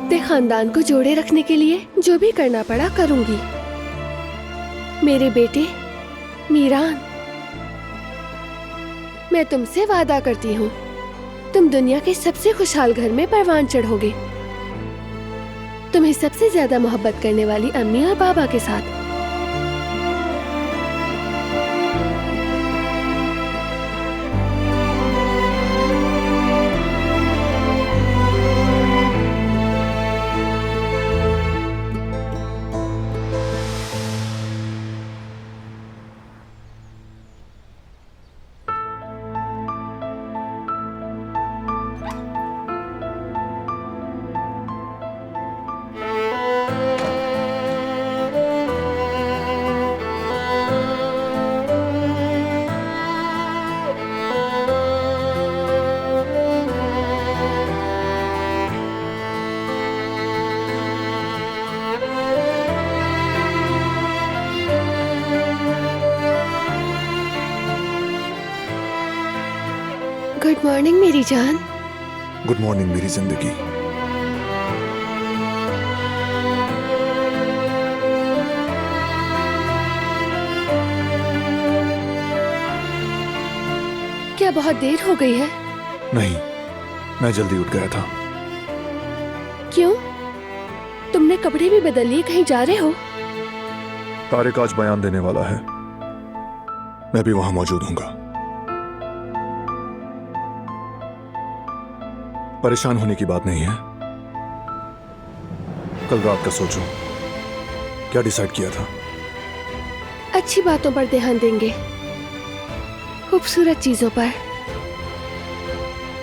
अपने खानदान को जोड़े रखने के लिए जो भी करना पड़ा करूंगी। मेरे बेटे मीरान, मैं तुमसे वादा करती हूँ, तुम दुनिया के सबसे खुशहाल घर में परवान चढ़ोगे, तुम्हें सबसे ज्यादा मोहब्बत करने वाली अम्मी और बाबा के साथ। गुड मॉर्निंग मेरी जान। गुड मॉर्निंग मेरी जिंदगी। क्या बहुत देर हो गई है? नहीं, मैं जल्दी उठ गया था। क्यों? तुमने कपड़े भी बदल लिए, कहीं जा रहे हो? तारिक आज बयान देने वाला है, मैं भी वहां मौजूद हूंगा। परेशान होने की बात नहीं है। कल रात का सोचो, क्या डिसाइड किया था? अच्छी बातों पर ध्यान देंगे, खूबसूरत चीजों पर।